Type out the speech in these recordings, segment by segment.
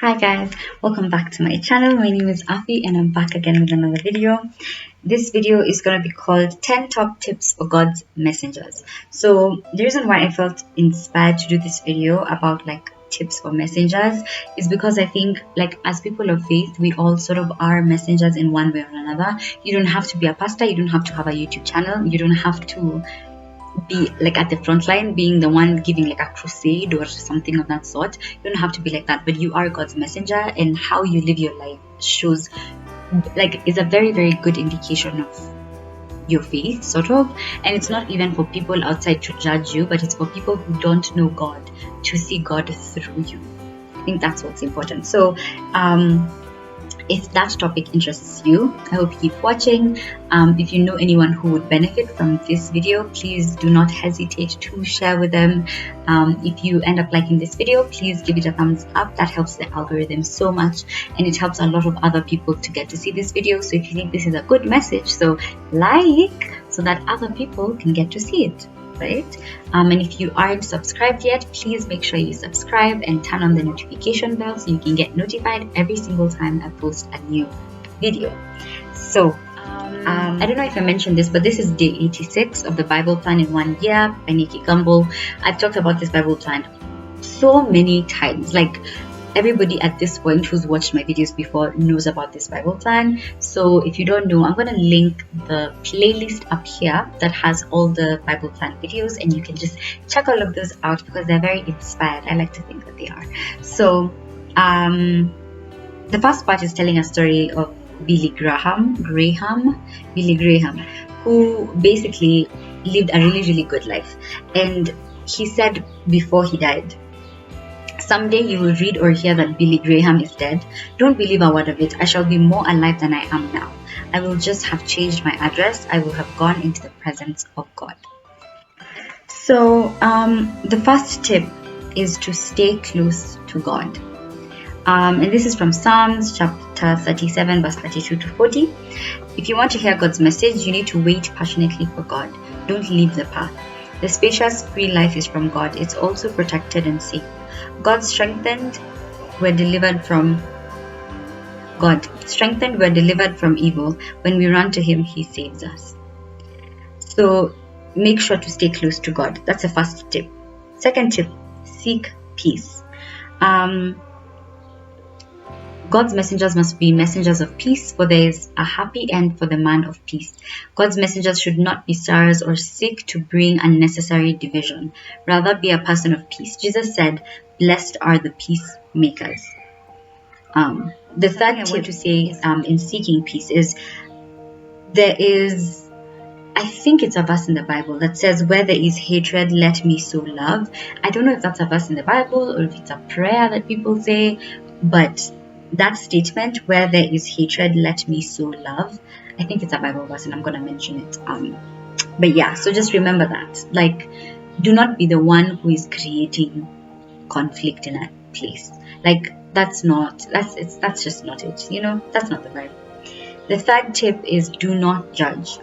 Hi guys, welcome back to my channel. My name is Afi and I'm back again with another video. This video is going to be called 10 top tips for God's messengers. So the reason why I felt inspired to do this video about tips for messengers is because I think as people of faith, we all sort of are messengers in one way or another. You don't have to be a pastor, you don't have to have a YouTube channel, you don't have to be at the front line being the one giving a crusade or something of that sort. You don't have to be like that, but you are God's messenger, and how you live your life shows is a very, very good indication of your faith, sort of. And it's not even for people outside to judge you, but it's for people who don't know God to see God through you. I think that's what's important. So if that topic interests you, I hope you keep watching. If you know anyone who would benefit from this video, please do not hesitate to share with them. If you end up liking this video, please give it a thumbs up. That helps the algorithm so much, and it helps a lot of other people to get to see this video. So if you think this is a good message, so so that other people can get to see it. Right? And if you aren't subscribed yet, please make sure you subscribe and turn on the notification bell so you can get notified every single time I post a new video. So I don't know if I mentioned this, but this is day 86 of the Bible plan in 1 year by Nikki Gumbel. I've talked about this Bible plan so many times. Everybody at this point who's watched my videos before knows about this Bible plan. So if you don't know, I'm going to link the playlist up here that has all the Bible plan videos, and you can just check all of those out because they're very inspired. I like to think that they are. So the first part is telling a story of Billy Graham, who basically lived a really, really good life. And he said before he died, "Someday you will read or hear that Billy Graham is dead. Don't believe a word of it. I shall be more alive than I am now. I will just have changed my address. I will have gone into the presence of God." So the first tip is to stay close to God. And this is from Psalms chapter 37 verse 32 to 40. If you want to hear God's message, you need to wait passionately for God. Don't leave the path. The spacious free life is from God. It's also protected and safe. God strengthened, we're delivered from evil. When we run to Him, He saves us. So make sure to stay close to God. That's the first tip. Second tip, seek peace. God's messengers must be messengers of peace, for there is a happy end for the man of peace. God's messengers should not be stars or seek to bring unnecessary division. Rather, be a person of peace. Jesus said, "Blessed are the peacemakers." The third tip to say in seeking peace is, I think it's a verse in the Bible that says, "Where there is hatred, let me sow love." I don't know if that's a verse in the Bible or if it's a prayer that people say, but that statement, "Where there is hatred, let me sow love," I think it's a Bible verse, and I'm going to mention it. But yeah, so just remember that. Do not be the one who is creating conflict in a place. That's just not it. That's not the Bible. The third tip is, do not judge.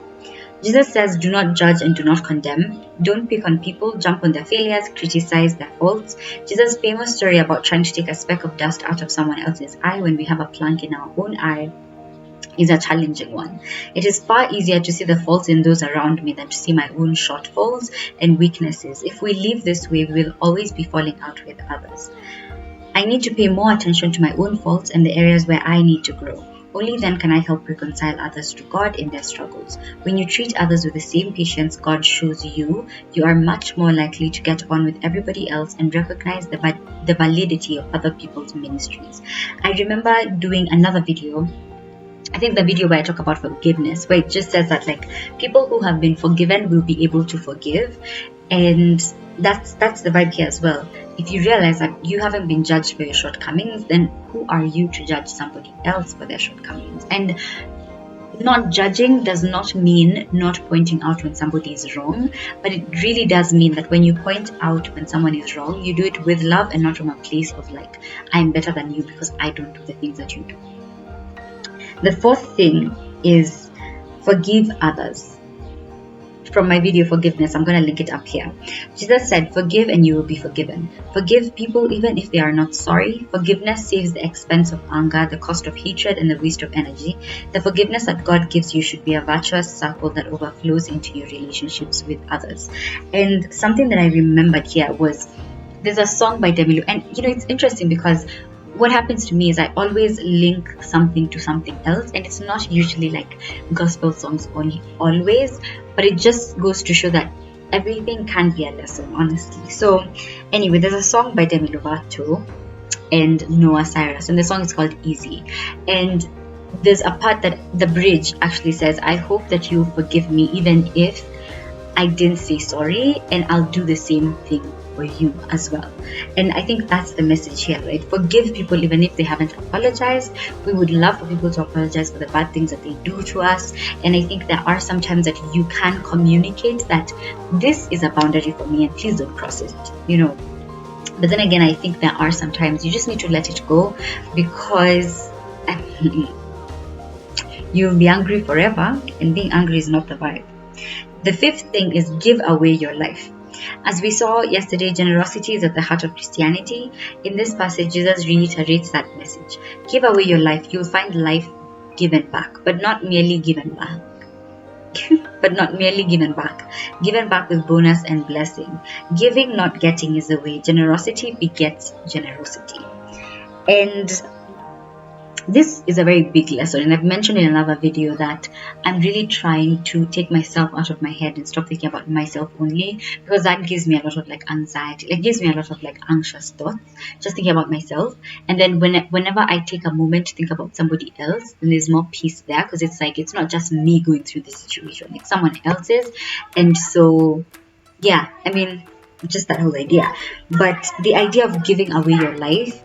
Jesus says, "Do not judge and do not condemn." Don't pick on people, jump on their failures, criticize their faults. Jesus' famous story about trying to take a speck of dust out of someone else's eye when we have a plank in our own eye is a challenging one. It is far easier to see the faults in those around me than to see my own shortfalls and weaknesses. If we live this way, we will always be falling out with others. I need to pay more attention to my own faults and the areas where I need to grow. Only then can I help reconcile others to God in their struggles. When you treat others with the same patience God shows you, you are much more likely to get on with everybody else and recognize the validity of other people's ministries. I remember doing another video, I think the video where I talk about forgiveness, where it just says that people who have been forgiven will be able to forgive, and that's the vibe here as well. If you realize that you haven't been judged for your shortcomings, then who are you to judge somebody else for their shortcomings? And not judging does not mean not pointing out when somebody is wrong, but it really does mean that when you point out when someone is wrong, you do it with love and not from a place of I'm better than you because I don't do the things that you do. The fourth thing is, forgive others. from my video forgiveness. I'm going to link it up here. Jesus said, forgive and you will be forgiven. Forgive people even if they are not sorry. Forgiveness saves the expense of anger, the cost of hatred, and the waste of energy. The forgiveness that God gives you should be a virtuous circle that overflows into your relationships with others. And something that I remembered here was, there's a song by Demi Lu, and it's interesting because what happens to me is I always link something to something else, and it's not usually like gospel songs only always, but it just goes to show that everything can be a lesson, honestly. So anyway, there's a song by Demi Lovato and Noah Cyrus, and the song is called Easy, and there's a part that the bridge actually says, I hope that you forgive me even if I didn't say sorry, and I'll do the same thing for you as well. And I think that's the message here, right? Forgive people even if they haven't apologized. We would love for people to apologize for the bad things that they do to us, and I think there are some times that you can communicate that this is a boundary for me and please don't cross it, but then again, I think there are some times you just need to let it go, because you'll be angry forever, and being angry is not the vibe. The fifth thing is give away your life. As we saw yesterday, generosity is at the heart of Christianity. In this passage, Jesus reiterates that message. Give away your life. You'll find life given back, but not merely given back. Given back with bonus and blessing. Giving, not getting, is the way. Generosity begets generosity. And this is a very big lesson, and I've mentioned in another video that I'm really trying to take myself out of my head and stop thinking about myself only, because that gives me a lot of anxiety. It gives me a lot of anxious thoughts, just thinking about myself. And then whenever I take a moment to think about somebody else, then there's more peace there, because it's not just me going through this situation, it's someone else's. And so yeah, just that whole idea. But the idea of giving away your life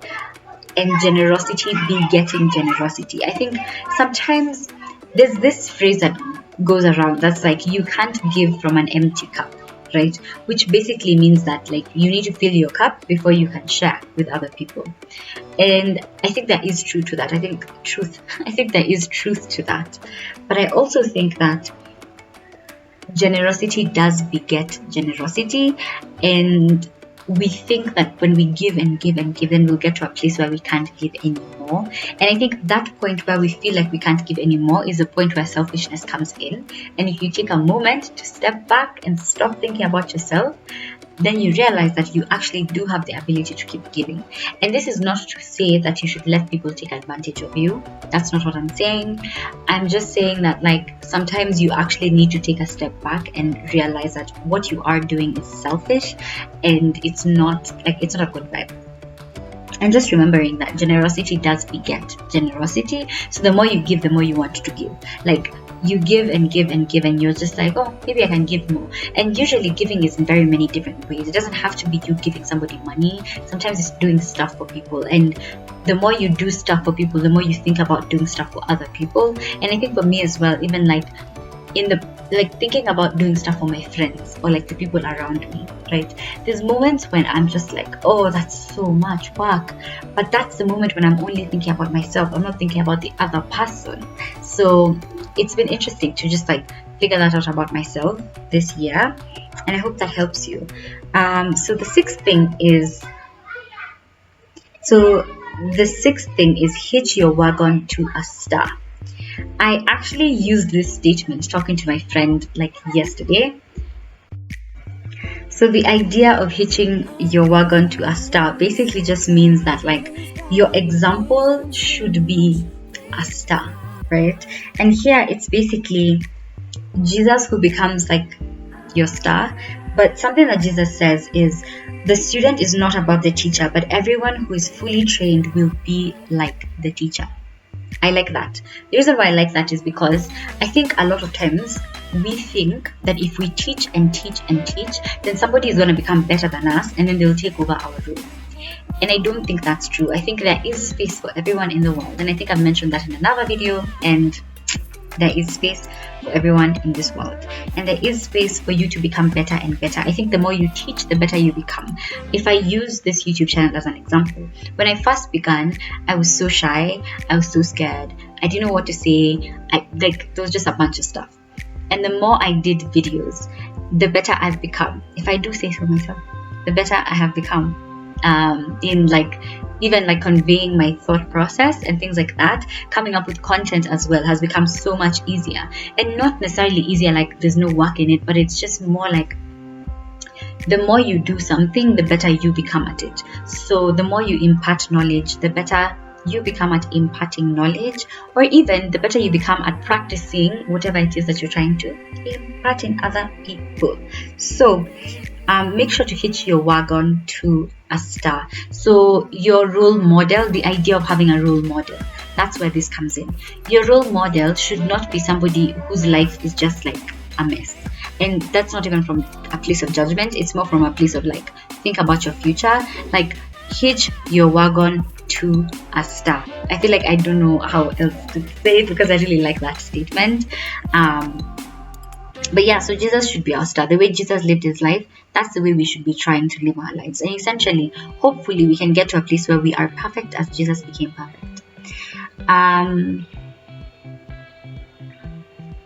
and generosity begetting generosity. I think sometimes there's this phrase that goes around that's like, you can't give from an empty cup, right? Which basically means that you need to fill your cup before you can share with other people. And I think that is true to that. I think there is truth to that. But I also think that generosity does beget generosity, and we think that when we give and give and give, then we'll get to a place where we can't give anymore. And I think that point where we feel like we can't give anymore is the point where selfishness comes in. And if you take a moment to step back and stop thinking about yourself, then you realize that you actually do have the ability to keep giving. And this is not to say that you should let people take advantage of you. That's not what I'm saying. I'm just saying that sometimes you actually need to take a step back and realize that what you are doing is selfish, and it's not a good vibe. And just remembering that generosity does beget generosity. So the more you give, the more you want to give. You give and give and give, and you're just like, oh, maybe I can give more. And usually giving is in very many different ways. It doesn't have to be you giving somebody money. Sometimes it's doing stuff for people. And the more you do stuff for people, the more you think about doing stuff for other people. And I think for me as well, even in the thinking about doing stuff for my friends or the people around me, right? There's moments when I'm just like, oh, that's so much work. But that's the moment when I'm only thinking about myself. I'm not thinking about the other person. So it's been interesting to just figure that out about myself this year, and I hope that helps you. So the sixth thing is hitch your wagon to a star. I actually used this statement talking to my friend yesterday. So the idea of hitching your wagon to a star basically just means that your example should be a star, right? And here it's basically Jesus who becomes your star. But something that Jesus says is, the student is not above the teacher, but everyone who is fully trained will be like the teacher. I like that. The reason why I like that is because I think a lot of times we think that if we teach and teach and teach, then somebody is going to become better than us and then they'll take over our role. And I don't think that's true. I think there is space for everyone in the world. And I think I've mentioned that in another video. And there is space for everyone in this world. And there is space for you to become better and better. I think the more you teach, the better you become. If I use this YouTube channel as an example, when I first began, I was so shy. I was so scared. I didn't know what to say. There was just a bunch of stuff. And the more I did videos, the better I've become. If I do say so myself, the better I have become in like even like conveying my thought process and things like that. Coming up with content as well has become so much easier, and not necessarily easier like there's no work in it, but it's just more like the more you do something, the better you become at it. So the more you impart knowledge, the better you become at imparting knowledge, or even the better you become at practicing whatever it is that you're trying to impart in other people. So make sure to hitch your wagon to a star. So your role model, the idea of having a role model, that's where this comes in. Your role model should not be somebody whose life is just like a mess. And that's not even from a place of judgment, it's more from a place of like, think about your future. Like, hitch your wagon to a star. I feel like I don't know how else to say it because I really like that statement. But yeah, so Jesus should be our star. The way Jesus lived his life, that's the way we should be trying to live our lives. And essentially, hopefully, we can get to a place where we are perfect as Jesus became perfect.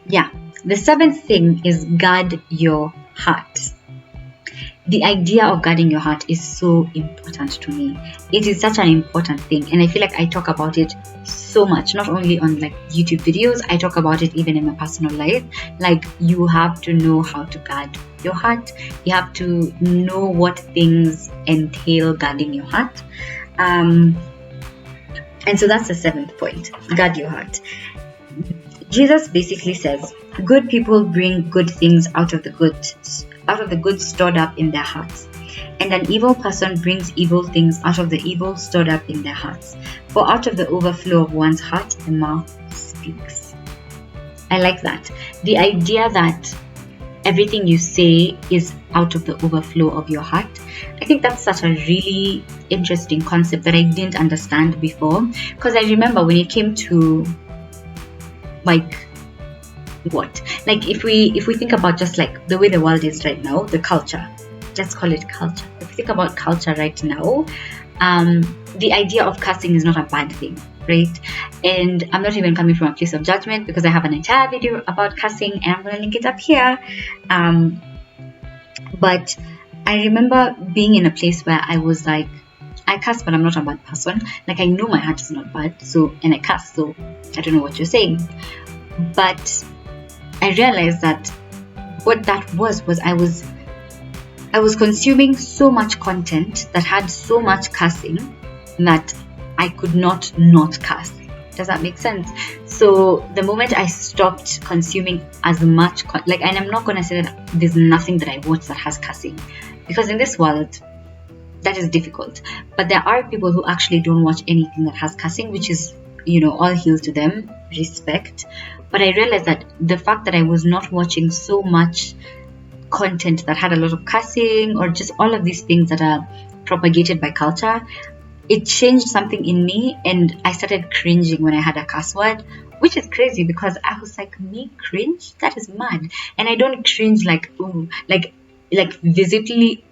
Yeah, the seventh thing is guard your heart. The idea of guarding your heart is so important to me. It is such an important thing, and I feel like I talk about it so much, not only on like YouTube videos, I talk about it even in my personal life. Like, you have to know how to guard your heart. You have to know what things entail guarding your heart. And so that's the seventh point, guard your heart. Jesus basically says, good people bring good things out of the good stored up in their hearts, and an evil person brings evil things out of the evil stored up in their hearts. For out of the overflow of one's heart, the mouth speaks. I like that. The idea that everything you say is out of the overflow of your heart. I think that's such a really interesting concept that I didn't understand before. Because I remember when it came to if we think about just like the way the world is right now, the culture, let's call it culture. If we think about culture right now, the idea of cussing is not a bad thing, right? And I'm not even coming from a place of judgment because I have an entire video about cussing and I'm gonna link it up here. But I remember being in a place where I was like, I cuss, but I'm not a bad person. Like, I know my heart is not bad, and I cuss, so I don't know what you're saying. But I realized that what that was I was consuming so much content that had so much cussing that I could not cuss. Does that make sense? So the moment I stopped consuming as much and I'm not gonna say that there's nothing that I watch that has cussing, because in this world that is difficult. But there are people who actually don't watch anything that has cussing, which is, all hail to them, respect. But I realized that the fact that I was not watching so much content that had a lot of cussing or just all of these things that are propagated by culture, it changed something in me, and I started cringing when I had a cuss word, which is crazy because I was like, me cringe? That is mad. And I don't cringe like, ooh, like visibly.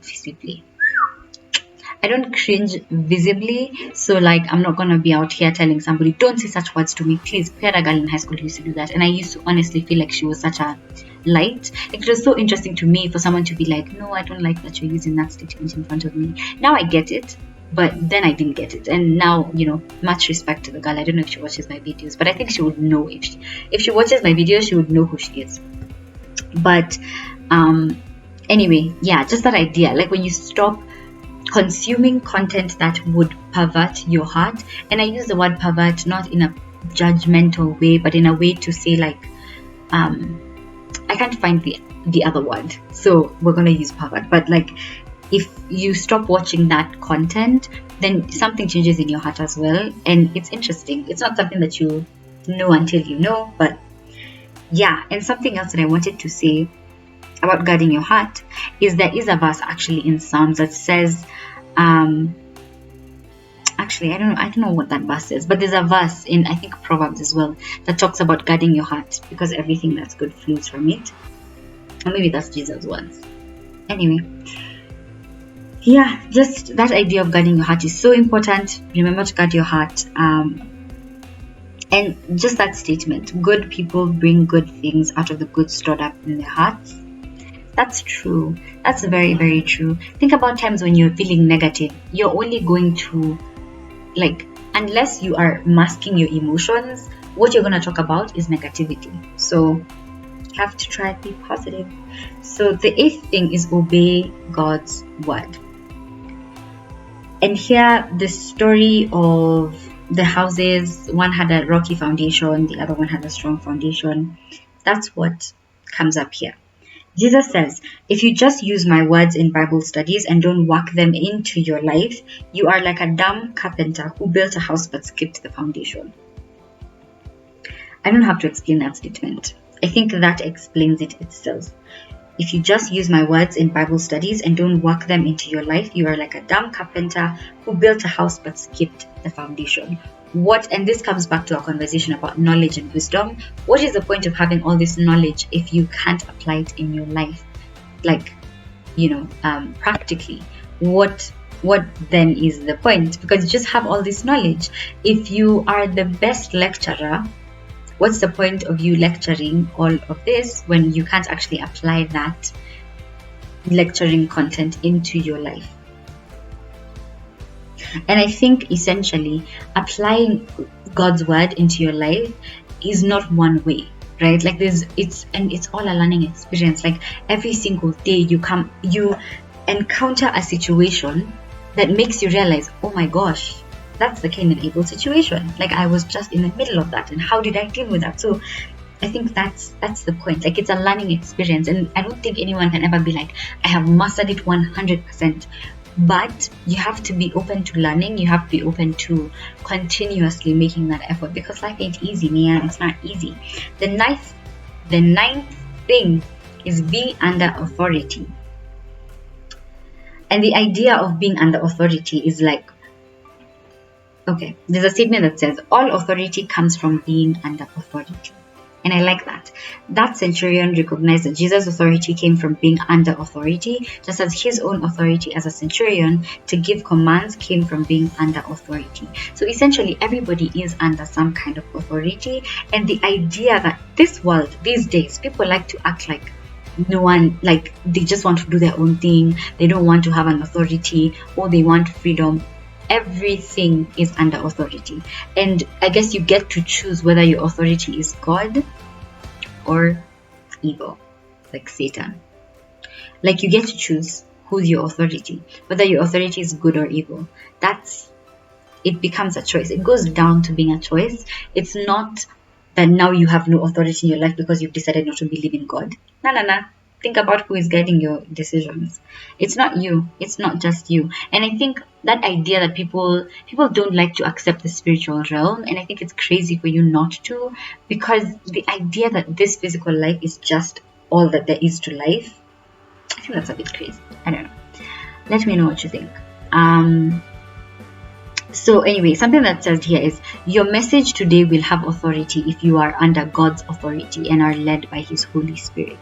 I don't cringe visibly, so like I'm not gonna be out here telling somebody, don't say such words to me, please. We had a girl in high school who used to do that, and I used to honestly feel like she was such a light. Like, it was so interesting to me for someone to be like, no, I don't like that you're using that statement in front of me. Now I get it, but then I didn't get it, and now, much respect to the girl. I don't know if she watches my videos, but I think she would know. If she watches my videos, she would know who she is. But anyway, yeah, just that idea, like when you stop consuming content that would pervert your heart. And I use the word pervert not in a judgmental way, but in a way to say like, I can't find the other word, so we're gonna use pervert. But like, if you stop watching that content, then something changes in your heart as well. And it's interesting. It's not something that you know until you know, but yeah. And something else that I wanted to say about guarding your heart is there is a verse actually in Psalms that says, actually I don't know what that verse is, but there's a verse in, I think, Proverbs as well, that talks about guarding your heart because everything that's good flows from it. Or maybe that's Jesus' words. Anyway, yeah, just that idea of guarding your heart is so important. Remember to guard your heart. And And just that statement, good people bring good things out of the good stored up in their hearts. That's true. That's very, very true. Think about times when you're feeling negative. You're only going to, like, unless you are masking your emotions, what you're going to talk about is negativity. So you have to try to be positive. So the 8th thing is obey God's word. And here the story of the houses, one had a rocky foundation, the other one had a strong foundation. That's what comes up here. Jesus says, if you just use my words in Bible studies and don't work them into your life, you are like a dumb carpenter who built a house but skipped the foundation. I don't have to explain that statement. I think that explains it itself. If you just use my words in Bible studies and don't work them into your life, you are like a dumb carpenter who built a house but skipped the foundation. And this comes back to our conversation about knowledge and wisdom. What is the point of having all this knowledge if you can't apply it in your life? Like, practically, what then is the point? Because you just have all this knowledge. If you are the best lecturer, what's the point of you lecturing all of this when you can't actually apply that lecturing content into your life? And I think essentially applying God's word into your life is not one way, right? Like it's all a learning experience. Like every single day you encounter a situation that makes you realize, oh my gosh, that's the Cain and Abel situation. Like I was just in the middle of that, and how did I deal with that? So I think that's the point. Like it's a learning experience, and I don't think anyone can ever be like, I have mastered it 100%. But you have to be open to learning. You have to be open to continuously making that effort, because life ain't easy, man. It's not easy. The ninth thing is being under authority. And the idea of being under authority is like, okay, there's a statement that says, all authority comes from being under authority. And I like that. That centurion recognized that Jesus' authority came from being under authority, just as his own authority as a centurion to give commands came from being under authority. So essentially, everybody is under some kind of authority. And the idea that this world, these days, people like to act like no one, like they just want to do their own thing. They don't want to have an authority, or they want freedom. Everything is under authority, and I guess you get to choose whether your authority is God or evil, like Satan. Like you get to choose who's your authority, whether your authority is good or evil. It becomes a choice. It goes down to being a choice. It's not that now you have no authority in your life because you've decided not to believe in God. No. Think about who is guiding your decisions. It's not you. It's not just you. And I think that idea that people don't like to accept the spiritual realm, and I think it's crazy for you not to, because the idea that this physical life is just all that there is to life, I think that's a bit crazy. I don't know. Let me know what you think. So anyway, something that says here is, your message today will have authority if you are under God's authority and are led by His Holy Spirit.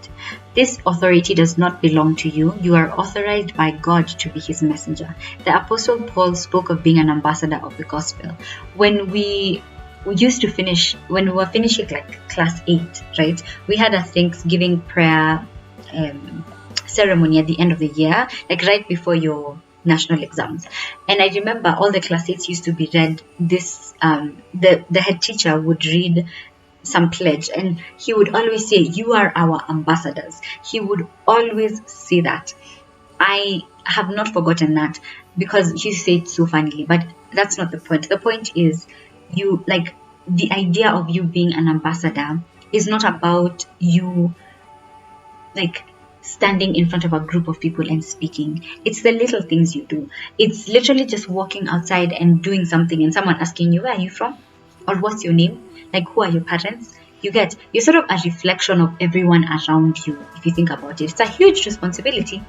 This authority does not belong to you. You are authorized by God to be His messenger. The Apostle Paul spoke of being an ambassador of the gospel. When we were finishing like class 8, right? We had a Thanksgiving prayer ceremony at the end of the year, like right before your national exams. And I remember all the class 8s used to be read this, the head teacher would read some pledge, and he would always say, you are our ambassadors. He would always say that. I have not forgotten that, because he said it so funnily, but that's not the point. The point is, you, like, the idea of you being an ambassador is not about you, like, standing in front of a group of people and speaking. It's the little things you do. It's literally just walking outside and doing something and someone asking you, where are you from? Or what's your name? Like, who are your parents? You're sort of a reflection of everyone around you, if you think about it. It's a huge responsibility,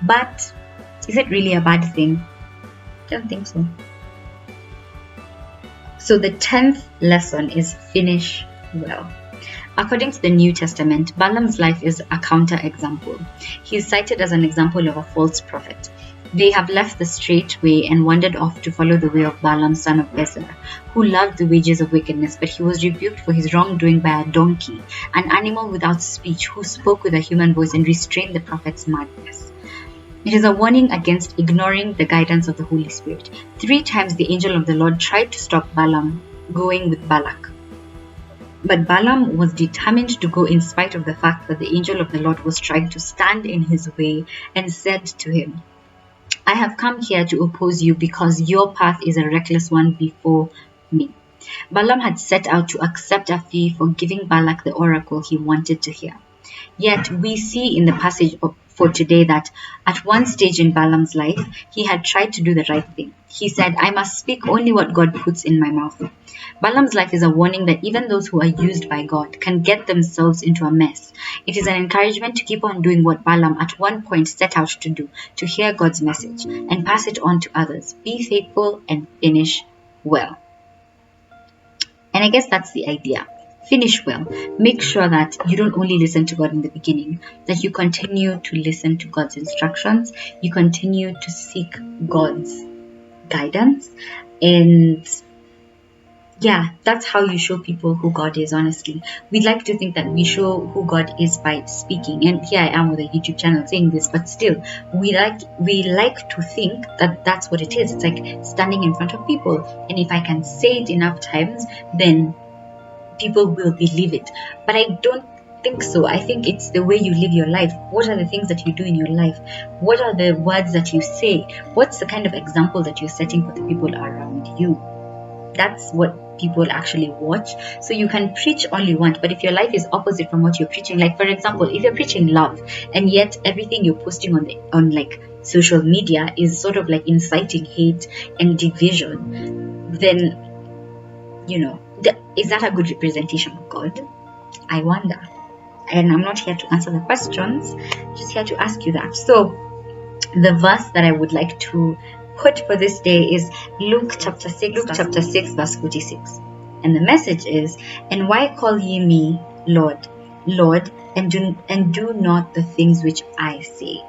but is it really a bad thing? I don't think so. So the 10th lesson is finish well. According to the New Testament, Balaam's life is a counter-example. He is cited as an example of a false prophet. They have left the straight way and wandered off to follow the way of Balaam son of Bezer, who loved the wages of wickedness, but he was rebuked for his wrongdoing by a donkey, an animal without speech, who spoke with a human voice and restrained the prophet's madness. It is a warning against ignoring the guidance of the Holy Spirit. 3 times the angel of the Lord tried to stop Balaam going with Balak. But Balaam was determined to go in spite of the fact that the angel of the Lord was trying to stand in his way, and said to him, I have come here to oppose you because your path is a reckless one before me. Balaam had set out to accept a fee for giving Balak the oracle he wanted to hear. Yet we see in the passage for today that at one stage in Balaam's life, he had tried to do the right thing. He said, I must speak only what God puts in my mouth. Balaam's life is a warning that even those who are used by God can get themselves into a mess. It is an encouragement to keep on doing what Balaam at one point set out to do, to hear God's message and pass it on to others. Be faithful and finish well. And I guess that's the idea. Finish well. Make sure that you don't only listen to God in the beginning, that you continue to listen to God's instructions, you continue to seek God's guidance, and yeah, that's how you show people who God is, honestly. We like to think that we show who God is by speaking, and here I am with a YouTube channel saying this, but still, we like to think that that's what it is. It's like standing in front of people, and if I can say it enough times, then people will believe it. But I don't think so. I think it's the way you live your life. What are the things that you do in your life? What are the words that you say? What's the kind of example that you're setting for the people around you? That's what people actually watch. So you can preach all you want, but if your life is opposite from what you're preaching, like for example, if you're preaching love and yet everything you're posting on like social media is sort of like inciting hate and division, then is that a good representation of God? I wonder. And I'm not here to answer the questions, just here to ask you that. So the verse that I would like to put for this day is Luke chapter 6 verse 46. And the message is, and why call ye me Lord, Lord, and do not the things which I say?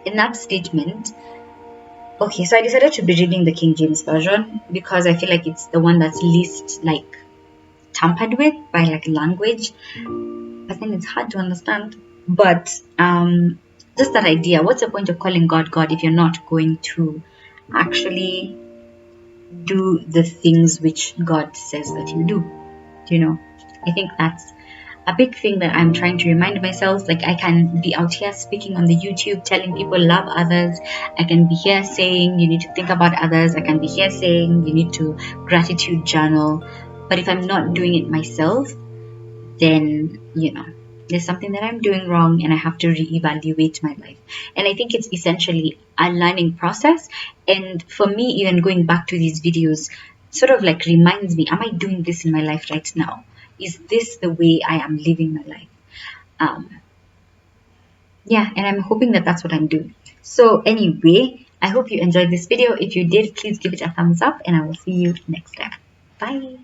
In that statement, okay, so I decided to be reading the King James Version because I feel like it's the one that's least like tampered with by like language. I think it's hard to understand, but just that idea. What's the point of calling God God if you're not going to actually do the things which God says that you do? I think that's a big thing that I'm trying to remind myself. Like, I can be out here speaking on the YouTube telling people love others. I can be here saying you need to think about others. I can be here saying you need to gratitude journal. But if I'm not doing it myself, then there's something that I'm doing wrong and I have to reevaluate my life. And I think it's essentially a learning process. And for me, even going back to these videos sort of like reminds me, am I doing this in my life right now? Is this the way I am living my life? And I'm hoping that that's what I'm doing. So anyway, I hope you enjoyed this video. If you did, please give it a thumbs up and I will see you next time. Bye.